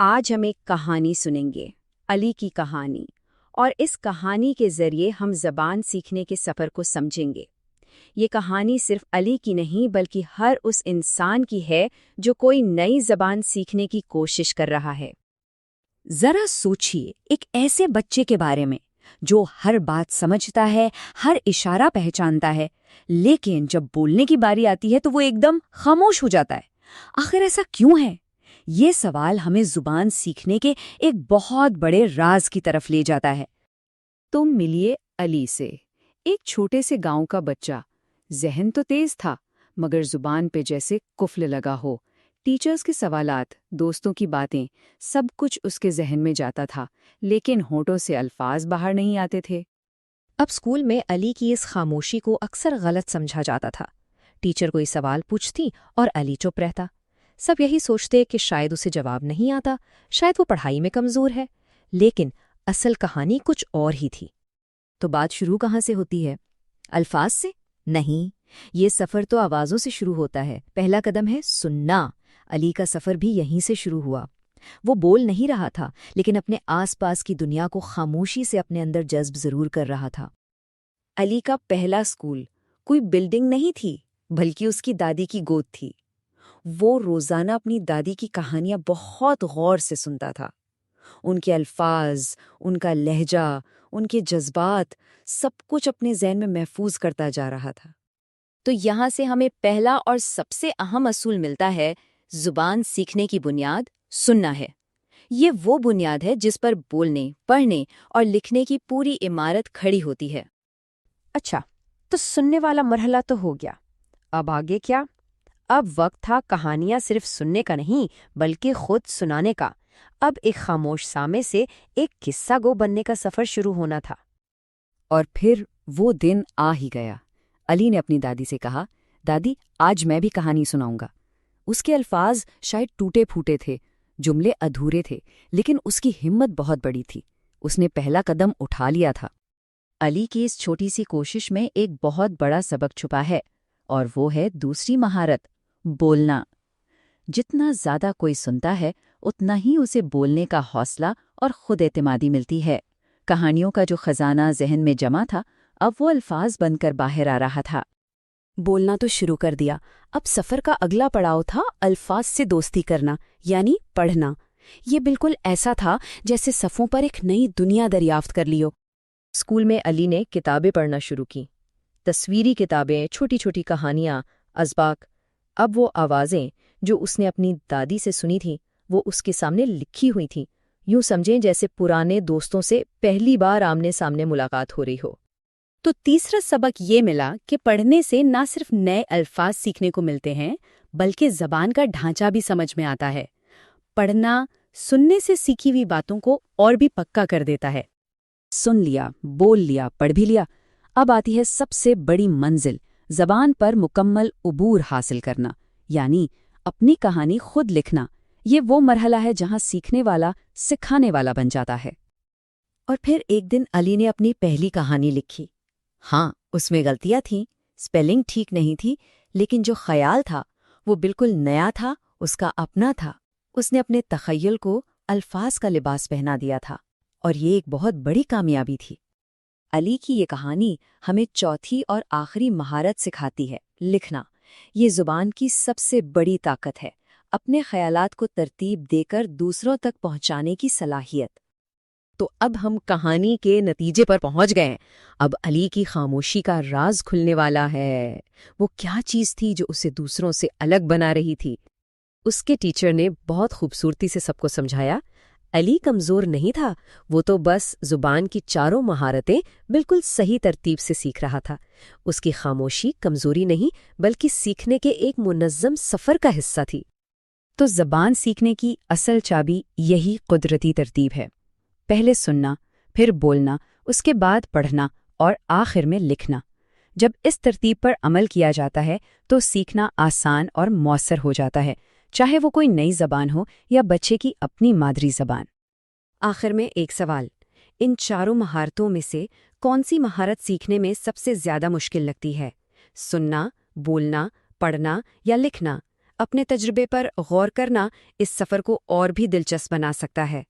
آج ہم ایک کہانی سنیں گے، علی کی کہانی، اور اس کہانی کے ذریعے ہم زبان سیکھنے کے سفر کو سمجھیں گے۔ یہ کہانی صرف علی کی نہیں بلکہ ہر اس انسان کی ہے جو کوئی نئی زبان سیکھنے کی کوشش کر رہا ہے۔ ذرا سوچئے ایک ایسے بچے کے بارے میں جو ہر بات سمجھتا ہے، ہر اشارہ پہچانتا ہے، لیکن جب بولنے کی باری آتی ہے تو وہ ایک دم خاموش ہو جاتا ہے۔ آخر ایسا کیوں ہے؟ یہ سوال ہمیں زبان سیکھنے کے ایک بہت بڑے راز کی طرف لے جاتا ہے۔ تم ملیے علی سے، ایک چھوٹے سے گاؤں کا بچہ۔ ذہن تو تیز تھا مگر زبان پہ جیسے قفل لگا ہو۔ ٹیچرز کے سوالات، دوستوں کی باتیں، سب کچھ اس کے ذہن میں جاتا تھا، لیکن ہونٹوں سے الفاظ باہر نہیں آتے تھے۔ اب اسکول میں علی کی اس خاموشی کو اکثر غلط سمجھا جاتا تھا۔ ٹیچر کوئی سوال پوچھتی اور علی چپ رہتا۔ سب یہی سوچتے کہ شاید اسے جواب نہیں آتا، شاید وہ پڑھائی میں کمزور ہے، لیکن اصل کہانی کچھ اور ہی تھی۔ تو بات شروع کہاں سے ہوتی ہے؟ الفاظ سے؟ نہیں، یہ سفر تو آوازوں سے شروع ہوتا ہے۔ پہلا قدم ہے سننا۔ علی کا سفر بھی یہیں سے شروع ہوا۔ وہ بول نہیں رہا تھا، لیکن اپنے آس پاس کی دنیا کو خاموشی سے اپنے اندر جذب ضرور کر رہا تھا۔ علی کا پہلا اسکول کوئی بلڈنگ نہیں تھی، بلکہ اس کی دادی کی گود تھی۔ وہ روزانہ اپنی دادی کی کہانیاں بہت غور سے سنتا تھا۔ ان کے الفاظ، ان کا لہجہ، ان کے جذبات، سب کچھ اپنے ذہن میں محفوظ کرتا جا رہا تھا۔ تو یہاں سے ہمیں پہلا اور سب سے اہم اصول ملتا ہے، زبان سیکھنے کی بنیاد سننا ہے۔ یہ وہ بنیاد ہے جس پر بولنے، پڑھنے اور لکھنے کی پوری عمارت کھڑی ہوتی ہے۔ اچھا، تو سننے والا مرحلہ تو ہو گیا، اب آگے کیا؟ اب وقت تھا کہانیاں صرف سننے کا نہیں بلکہ خود سنانے کا۔ اب ایک خاموش سامع سے ایک قصہ گو بننے کا سفر شروع ہونا تھا۔ اور پھر وہ دن آ ہی گیا۔ علی نے اپنی دادی سے کہا، دادی آج میں بھی کہانی سناؤں گا۔ اس کے الفاظ شاید ٹوٹے پھوٹے تھے، جملے ادھورے تھے، لیکن اس کی ہمت بہت بڑی تھی۔ اس نے پہلا قدم اٹھا لیا تھا۔ علی کی اس چھوٹی سی کوشش میں ایک بہت بڑا سبق چھپا ہے، اور وہ ہے دوسری مہارت، بولنا۔ جتنا زیادہ کوئی سنتا ہے اتنا ہی اسے بولنے کا حوصلہ اور خود اعتمادی ملتی ہے۔ کہانیوں کا جو خزانہ ذہن میں جمع تھا اب وہ الفاظ بن کر باہر آ رہا تھا۔ بولنا تو شروع کر دیا، اب سفر کا اگلا پڑاؤ تھا الفاظ سے دوستی کرنا، یعنی پڑھنا۔ یہ بالکل ایسا تھا جیسے صفوں پر ایک نئی دنیا دریافت کر لی ہو۔ اسکول میں علی نے کتابیں پڑھنا شروع کی، تصویری کتابیں، چھوٹی چھوٹی کہانیاں، اسباق۔ اب وہ آوازیں جو اس نے اپنی دادی سے سنی تھیں وہ اس کے سامنے لکھی ہوئی تھیں، یوں سمجھیں جیسے پرانے دوستوں سے پہلی بار آمنے سامنے ملاقات ہو رہی ہو۔ تو تیسرا سبق یہ ملا کہ پڑھنے سے نہ صرف نئے الفاظ سیکھنے کو ملتے ہیں بلکہ زبان کا ڈھانچہ بھی سمجھ میں آتا ہے۔ پڑھنا سننے سے سیکھی ہوئی باتوں کو اور بھی پکا کر دیتا ہے۔ سن لیا، بول لیا، پڑھ بھی لیا۔ اب آتی ہے سب سے بڑی منزل، زبان پر مکمل عبور حاصل کرنا، یعنی اپنی کہانی خود لکھنا۔ یہ وہ مرحلہ ہے جہاں سیکھنے والا سکھانے والا بن جاتا ہے۔ اور پھر ایک دن علی نے اپنی پہلی کہانی لکھی۔ ہاں، اس میں غلطیاں تھیں، سپیلنگ ٹھیک نہیں تھی، لیکن جو خیال تھا وہ بالکل نیا تھا، اس کا اپنا تھا۔ اس نے اپنے تخیل کو الفاظ کا لباس پہنا دیا تھا، اور یہ ایک بہت بڑی کامیابی تھی۔ علی کی یہ کہانی ہمیں چوتھی اور آخری مہارت سکھاتی ہے، لکھنا۔ یہ زبان کی سب سے بڑی طاقت ہے، اپنے خیالات کو ترتیب دے کر دوسروں تک پہنچانے کی صلاحیت۔ تو اب ہم کہانی کے نتیجے پر پہنچ گئے ہیں۔ اب علی کی خاموشی کا راز کھلنے والا ہے۔ وہ کیا چیز تھی جو اسے دوسروں سے الگ بنا رہی تھی؟ اس کے ٹیچر نے بہت خوبصورتی سے سب کو سمجھایا، علی کمزور نہیں تھا، وہ تو بس زبان کی چاروں مہارتیں بالکل صحیح ترتیب سے سیکھ رہا تھا۔ اس کی خاموشی کمزوری نہیں بلکہ سیکھنے کے ایک منظم سفر کا حصہ تھی۔ تو زبان سیکھنے کی اصل چابی یہی قدرتی ترتیب ہے، پہلے سننا، پھر بولنا، اس کے بعد پڑھنا اور آخر میں لکھنا۔ جب اس ترتیب پر عمل کیا جاتا ہے تو سیکھنا آسان اور مؤثر ہو جاتا ہے، چاہے وہ کوئی نئی زبان ہو یا بچے کی اپنی مادری زبان۔ آخر میں ایک سوال، ان چاروں مہارتوں میں سے کون سی مہارت سیکھنے میں سب سے زیادہ مشکل لگتی ہے؟ سننا، بولنا، پڑھنا یا لکھنا؟ اپنے تجربے پر غور کرنا اس سفر کو اور بھی دلچسپ بنا سکتا ہے۔